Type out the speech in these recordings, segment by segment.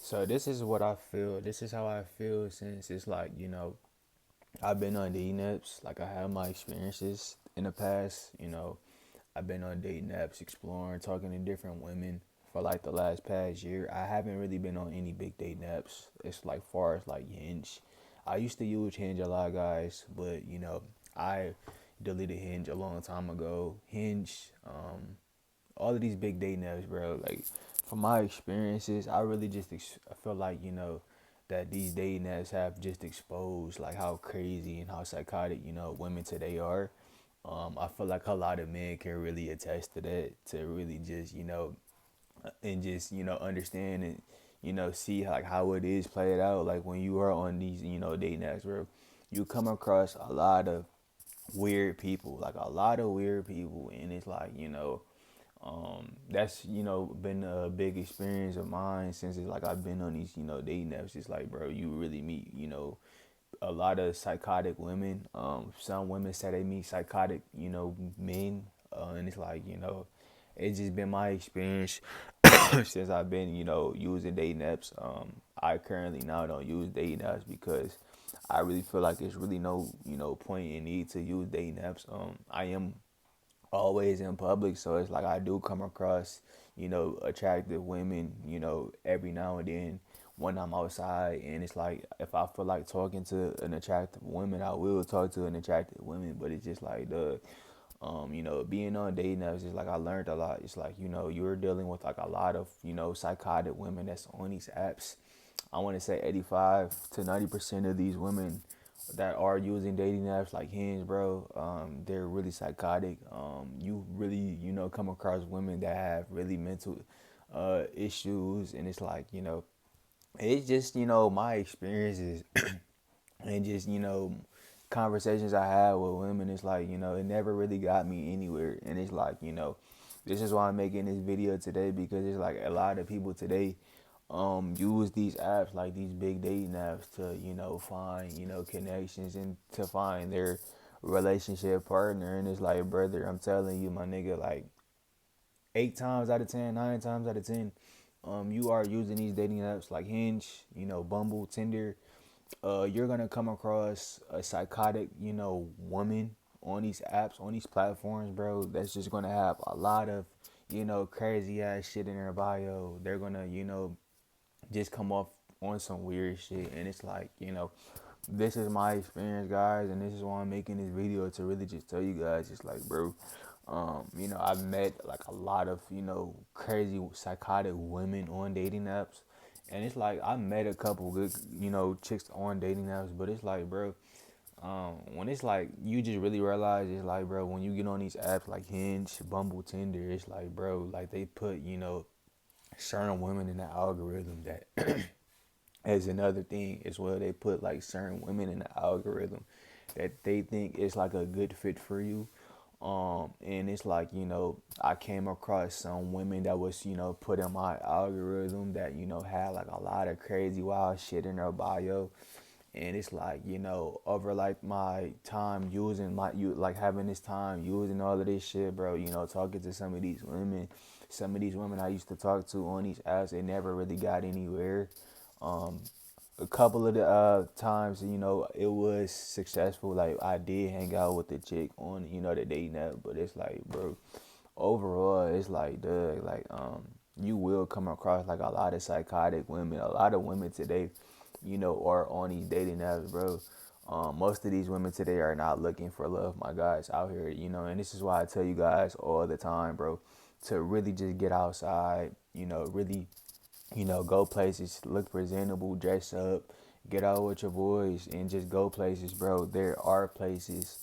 So this is what I feel. This is how I feel since it's like, I've been on dating apps. Like I have my experiences in the past, I've been on dating apps, exploring, talking to different women for like the last past year. I haven't really been on any big dating apps. It's like far as like Hinge. I used to use Hinge a lot, guys, but I deleted Hinge a long time ago. Hinge, all of these big dating apps, bro. Like from my experiences, I really just I feel like that these dating apps have just exposed like how crazy and how psychotic women today are. I feel like a lot of men can really attest to that, to really just and just understand and see like how it is played out. Like when you are on these dating apps, bro, you come across a lot of weird people, like a lot of weird people, and it's like that's been a big experience of mine since it's like I've been on these dating apps. It's like, bro, you really meet a lot of psychotic women. Some women say they meet psychotic men, and it's like it's just been my experience since I've been using dating apps. I currently now don't use dating apps because I really feel like there's really no point in need to use dating apps. I am always in public, so it's like I do come across attractive women every now and then when I'm outside, and it's like if I feel like talking to an attractive woman, I will talk to an attractive woman. But it's just like the being on dating apps is like I learned a lot. It's like you're dealing with like a lot of psychotic women that's on these apps. I want to say 85 to 90% of these women that are using dating apps like Hinge, bro, they're really psychotic. You really, come across women that have really mental issues, and it's like, it's just, my experiences and just, conversations I had with women. It's like, it never really got me anywhere. And it's like, this is why I'm making this video today, because it's like a lot of people today use these apps, like these big dating apps, to find connections and to find their relationship partner. And it's like, brother, I'm telling you, my nigga, like 8 times out of 10, 9 times out of 10, you are using these dating apps like Hinge, Bumble, Tinder. You're gonna come across a psychotic woman on these apps, on these platforms, bro, that's just gonna have a lot of crazy ass shit in their bio. They're gonna just come off on some weird shit, and it's like this is my experience, guys, and this is why I'm making this video, to really just tell you guys, just like, bro, I've met like a lot of crazy psychotic women on dating apps, and it's like I met a couple good chicks on dating apps, but it's like, bro, when it's like you just really realize, it's like, bro, when you get on these apps like Hinge, Bumble, Tinder, it's like, bro, like they put certain women in the algorithm that as another thing as well. They put like certain women in the algorithm that they think is like a good fit for you. And it's like, I came across some women that was, put in my algorithm that, had like a lot of crazy wild shit in their bio. And it's like, over like my time using like having this time using all of this shit, bro, talking to some of these women I used to talk to on these apps, they never really got anywhere. Um, a couple of the times, it was successful. Like I did hang out with the chick on, the dating app, but it's like, bro, overall, it's like, duh, like, you will come across like a lot of psychotic women. A lot of women today, are on these dating apps, bro. Most of these women today are not looking for love, my guys, out here, and this is why I tell you guys all the time, bro, to really just get outside, really go places, look presentable, dress up, get out with your boys, and just go places, bro. There are places,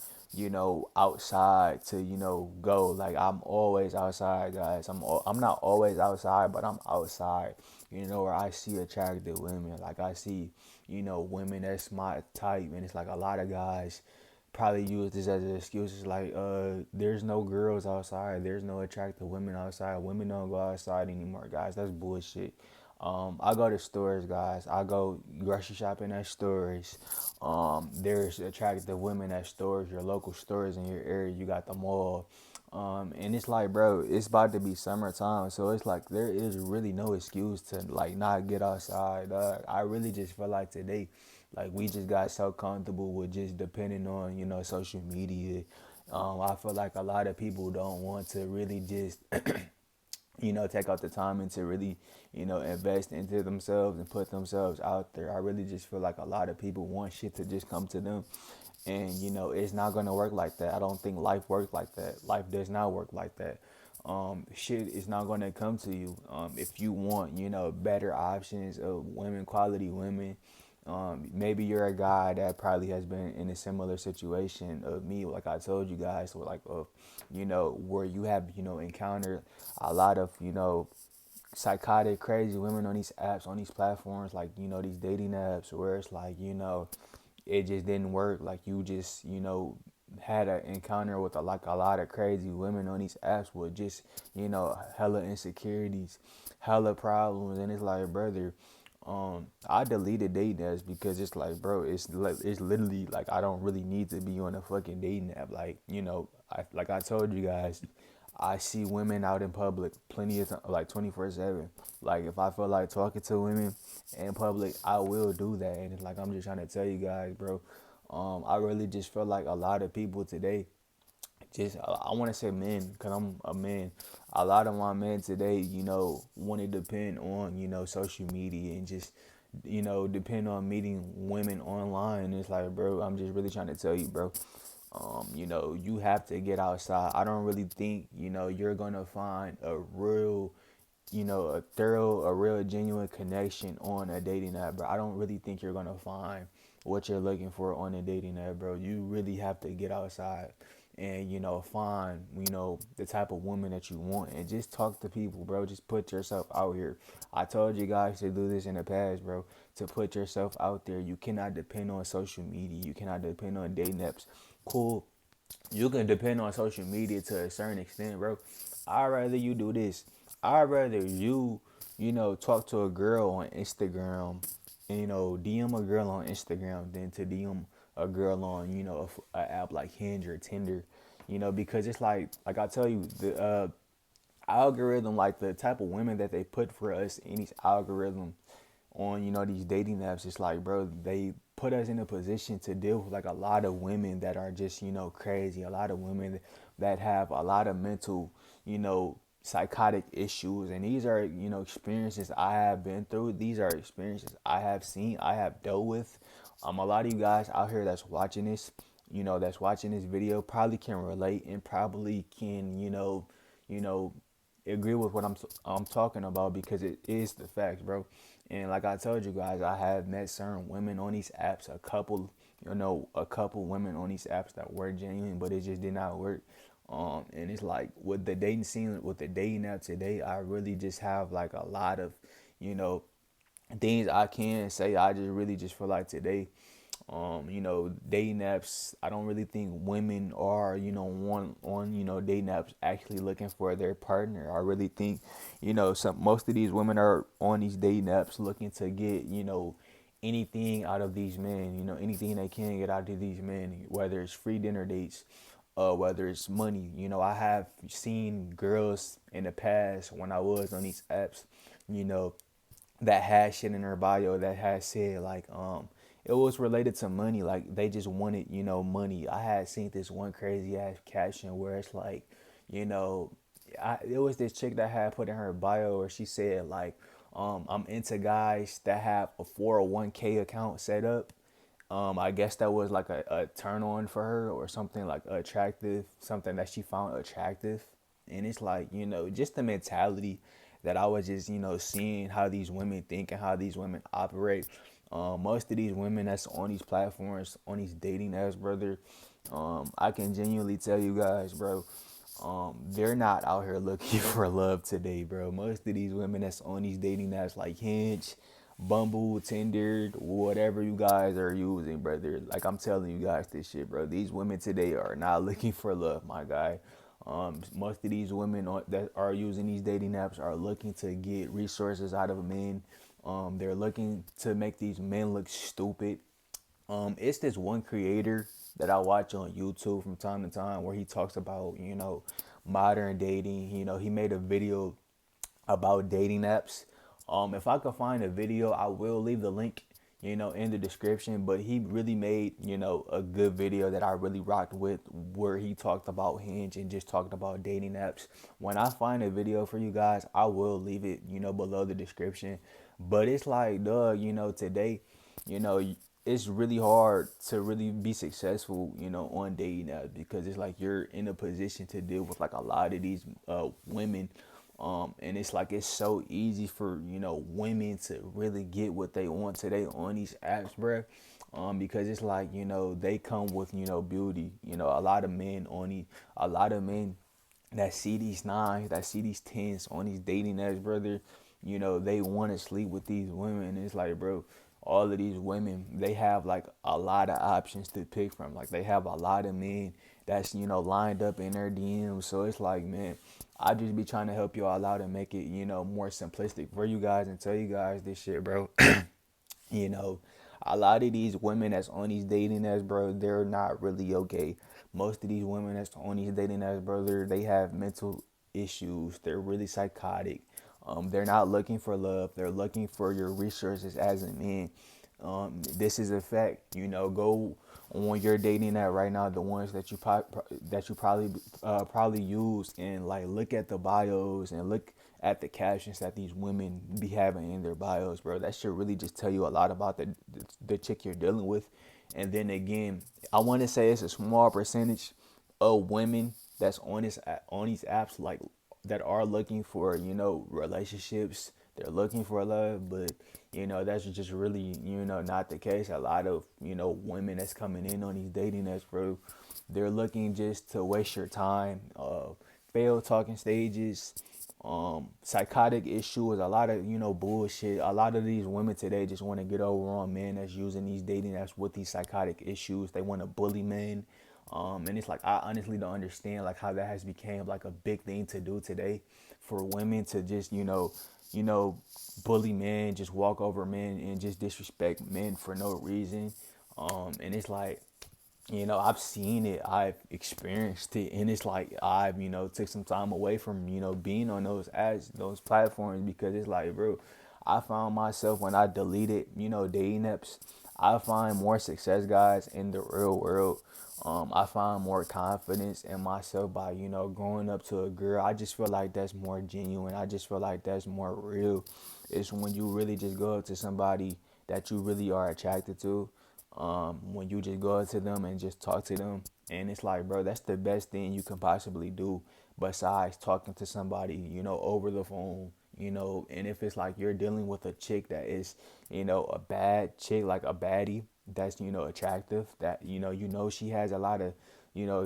outside to, go. Like I'm always outside, guys. I'm not always outside, but I'm outside. Where I see attractive women, like I see, women that's my type, and it's like a lot of guys probably use this as an excuse. It's like, there's no girls outside. There's no attractive women outside. Women don't go outside anymore, guys. That's bullshit. I go to stores, guys. I go grocery shopping at stores. There's attractive women at stores, your local stores in your area. You got the mall. And it's like, bro, it's about to be summertime, so it's like there is really no excuse to like not get outside. I really just feel like today, like we just got so comfortable with just depending on social media. I feel like a lot of people don't want to really just take out the time and to really, invest into themselves and put themselves out there. I really just feel like a lot of people want shit to just come to them. And, it's not going to work like that. I don't think life works like that. Life does not work like that. Shit is not going to come to you. If you want, better options of women, quality women, maybe you're a guy that probably has been in a similar situation of me, like I told you guys, or like of, where you have, encountered a lot of, psychotic, crazy women on these apps, on these platforms, like, these dating apps, where it's like, it just didn't work. Like you just, had an encounter with like a lot of crazy women on these apps with just, hella insecurities, hella problems, and it's like, brother, I deleted dating apps because it's like, bro, it's literally like I don't really need to be on a fucking dating app. Like, like I told you guys, I see women out in public plenty of time, like 24/7. Like if I feel like talking to women in public, I will do that. And it's like I'm just trying to tell you guys, bro. I really just feel like a lot of people today, just I want to say men, because I'm a man. A lot of my men today, want to depend on social media and just depend on meeting women online. It's like, bro, I'm just really trying to tell you, bro. You have to get outside. I don't really think you're gonna find a real a real genuine connection on a dating app, bro. I don't really think you're gonna find what you're looking for on a dating app, bro. You really have to get outside and find the type of woman that you want and just talk to people, bro. Just put yourself out here. I told you guys to do this in the past, bro. To put yourself out there. You cannot depend on social media. You cannot depend on dating apps. Cool, you can depend on social media to a certain extent, bro. I'd rather you do this. I'd rather you, talk to a girl on Instagram and, DM a girl on Instagram than to DM a girl on, a app like Hinge or Tinder, because it's like I tell you, the algorithm, like the type of women that they put for us in these algorithms on these dating apps, it's like, bro, they put us in a position to deal with like a lot of women that are just crazy, a lot of women that have a lot of mental psychotic issues, and these are experiences I have been through. These are experiences I have seen, I have dealt with. A lot of you guys out here that's watching this, that's watching this video probably can relate and probably can you know agree with what I'm talking about, because it is the facts, bro. And like I told you guys, I have met certain women on these apps, a couple women on these apps that were genuine, but it just did not work. And it's like with the dating scene, with the dating app today, I really just have like a lot of, you know, things I can say. I just really just feel like today, dating apps, I don't really think women are, on, dating apps actually looking for their partner. I really think, most of these women are on these dating apps looking to get, anything out of these men, anything they can get out of these men, whether it's free dinner dates, whether it's money. I have seen girls in the past when I was on these apps, you know, that had shit in her bio that had said like it was related to money, like they just wanted money. I had seen this one crazy ass caption where it's like, you know it was this chick that had put in her bio where she said like, I'm into guys that have a 401k account set up. I guess that was like a turn on for her or something, like attractive, something that she found attractive. And it's like, just the mentality that I was just, seeing how these women think and how these women operate. Most of these women that's on these platforms, on these dating apps, brother, I can genuinely tell you guys, bro, they're not out here looking for love today, bro. Most of these women that's on these dating apps like Hinge, Bumble, Tinder, whatever you guys are using, brother. Like I'm telling you guys this shit, bro. These women today are not looking for love, my guy. Most of these women that are using these dating apps are looking to get resources out of men. They're looking to make these men look stupid. It's this one creator that I watch on YouTube from time to time where he talks about, modern dating. You know, he made a video about dating apps. If I could find a video, I will leave the link, in the description. But he really made, a good video that I really rocked with, where he talked about Hinge and just talked about dating apps. When I find a video for you guys, I will leave it, below the description. But it's like, duh, today, you know, it's really hard to really be successful, on dating apps, because it's like you're in a position to deal with like a lot of these women. And it's like it's so easy for women to really get what they want today on these apps, bruh. Because it's like they come with beauty. A lot of men a lot of men that see these nines, that see these tens on these dating apps, brother. They want to sleep with these women. And it's like, bro, all of these women, they have like a lot of options to pick from. Like they have a lot of men that's lined up in their DMs. So it's like, man, I just be trying to help you all out and make it more simplistic for you guys and tell you guys this shit, bro. you know, a lot of these women that's on these dating apps, bro, they're not really okay. Most of these women that's on these dating apps, brother, they have mental issues. They're really psychotic. They're not looking for love. They're looking for your resources as a man. This is a fact. Go on your dating app right now, the ones that you probably use, and like look at the bios and look at the captions that these women be having in their bios, bro. That should really just tell you a lot about the chick you're dealing with. And then again, I want to say it's a small percentage of women that's on these apps, like that are looking for relationships. They're looking for love, but that's just really not the case. A lot of women that's coming in on these dating apps, bro, they're looking just to waste your time. Failed talking stages, psychotic issues, a lot of bullshit. A lot of these women today just want to get over on men that's using these dating apps with these psychotic issues. They want to bully men. And it's like I honestly don't understand like how that has become like a big thing to do today, for women to just you know bully men, just walk over men and just disrespect men for no reason. And it's like I've seen it, I've experienced it, and it's like I've took some time away from being on those platforms, because it's like, bro, I found myself when I deleted dating apps, I find more success, guys, in the real world. I find more confidence in myself by going up to a girl. I just feel like that's more genuine. I just feel like that's more real. It's when you really just go up to somebody that you really are attracted to, when you just go up to them and just talk to them. And it's like, bro, that's the best thing you can possibly do besides talking to somebody over the phone. And if it's like you're dealing with a chick that is a bad chick, like a baddie that's attractive, that she has a lot of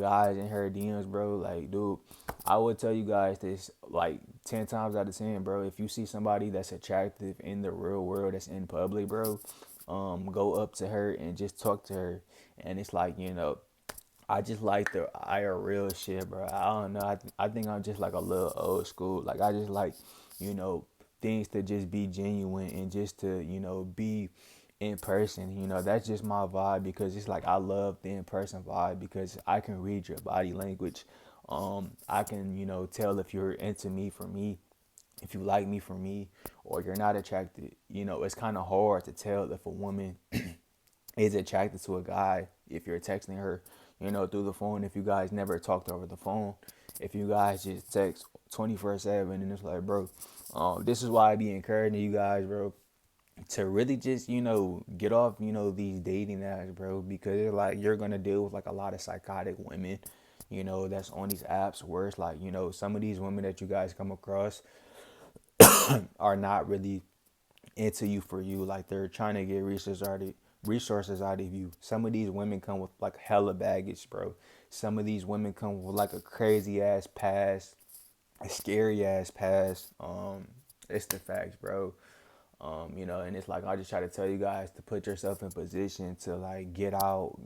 guys in her DMs, bro. Like, dude, I would tell you guys this like 10 times out of 10, bro. If you see somebody that's attractive in the real world, that's in public, bro, go up to her and just talk to her. And it's like, I just like the IRL shit, bro. I don't know. I think I'm just like a little old school. Like, I just like, you know, things to just be genuine and just to, be in person. That's just my vibe, because it's like I love the in person vibe, because I can read your body language. I can, tell if you're into me for me, if you like me for me, or you're not attracted. It's kind of hard to tell if a woman is attracted to a guy if you're texting her, through the phone. If you guys never talked over the phone, if you guys just text 24/7, and it's like, bro, this is why I be encouraging you guys, bro, to really just get off these dating apps, bro, because it's like you're gonna deal with like a lot of psychotic women, that's on these apps, where it's like some of these women that you guys come across are not really into you for you. Like, they're trying to get resources out of you. Some of these women come with like hella baggage, bro. Some of these women come with like a crazy ass past, a scary ass past. It's the facts, bro. And it's like I just try to tell you guys to put yourself in position to like get out.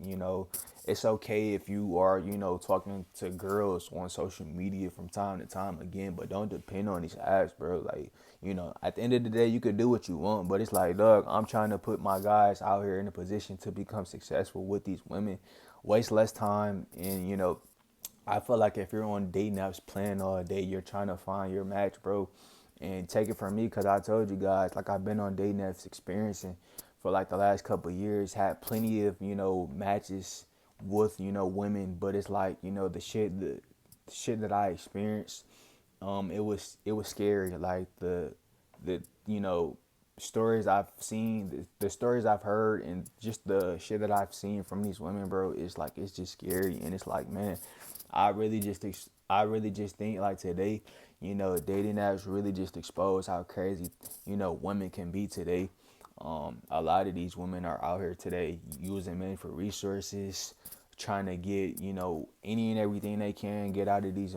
It's okay if you are, talking to girls on social media from time to time again, but don't depend on these apps, bro. Like, at the end of the day, you could do what you want, but it's like, dog, I'm trying to put my guys out here in a position to become successful with these women, waste less time, and I feel like if you're on dating apps playing all day, you're trying to find your match, bro. And take it from me, cause I told you guys, like I've been on dating apps experiencing for like the last couple of years, had plenty of matches with women, but it's like the shit that I experienced, it was scary. Like the stories I've seen, the stories I've heard, and just the shit that I've seen from these women, bro. It's like it's just scary, and it's like, man, I really just think like today, dating apps really just expose how crazy women can be today. A lot of these women are out here today using men for resources, trying to get any and everything they can get out of these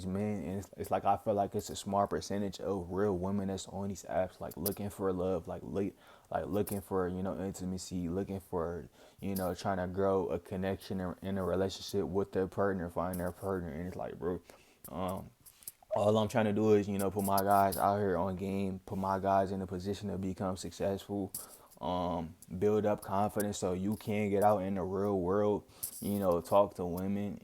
men, and it's like I feel like it's a small percentage of real women that's on these apps, like looking for love, like looking for intimacy, looking for trying to grow a connection in a relationship with their partner, find their partner, and it's like, bro, um, all I'm trying to do is, put my guys out here on game, put my guys in a position to become successful, build up confidence so you can get out in the real world, talk to women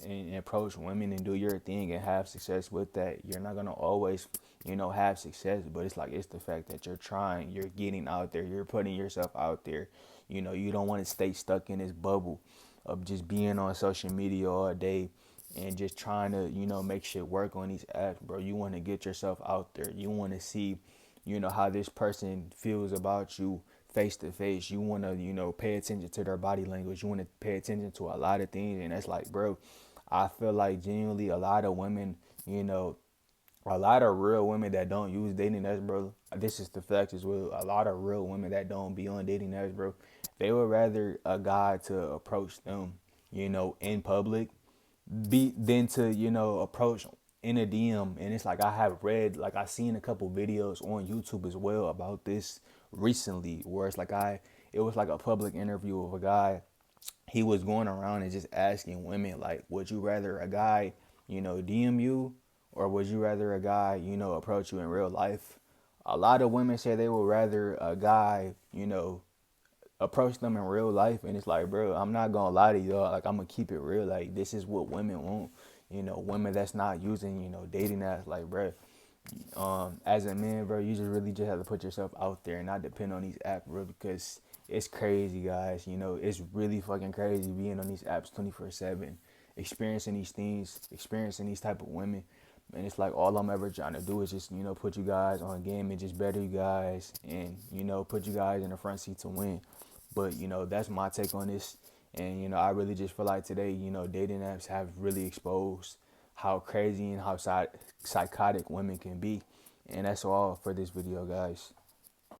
and approach women and do your thing and have success with that. You're not gonna always, have success, but it's like it's the fact that you're trying, you're getting out there, you're putting yourself out there. You don't want to stay stuck in this bubble of just being on social media all day and just trying to make shit work on these apps, bro. You want to get yourself out there. You want to see how this person feels about you face to face. You want to pay attention to their body language. You want to pay attention to a lot of things, and that's like, bro, I feel like genuinely a lot of women, you know a lot of real women that don't use dating apps, bro. This is the fact as well. A lot of real women that don't be on dating apps, bro. They would rather a guy to approach them, in public, be than to approach in a DM. And it's like I have read, like I seen a couple videos on YouTube as well about this recently, where it was like a public interview of a guy. He was going around and just asking women like, would you rather a guy DM you, or would you rather a guy approach you in real life? A lot of women say they would rather a guy approach them in real life, and it's like, bro, I'm not gonna lie to y'all, like I'm gonna keep it real, like this is what women want, women that's not using dating apps, like, bro, as a man, bro, you just really just have to put yourself out there and not depend on these apps, bro, because it's crazy, guys. It's really fucking crazy being on these apps 24/7, experiencing these things, experiencing these type of women. And it's like all I'm ever trying to do is just put you guys on game and just better you guys, and put you guys in the front seat to win. But that's my take on this. And I really just feel like today, dating apps have really exposed how crazy and how psychotic women can be. And that's all for this video, guys.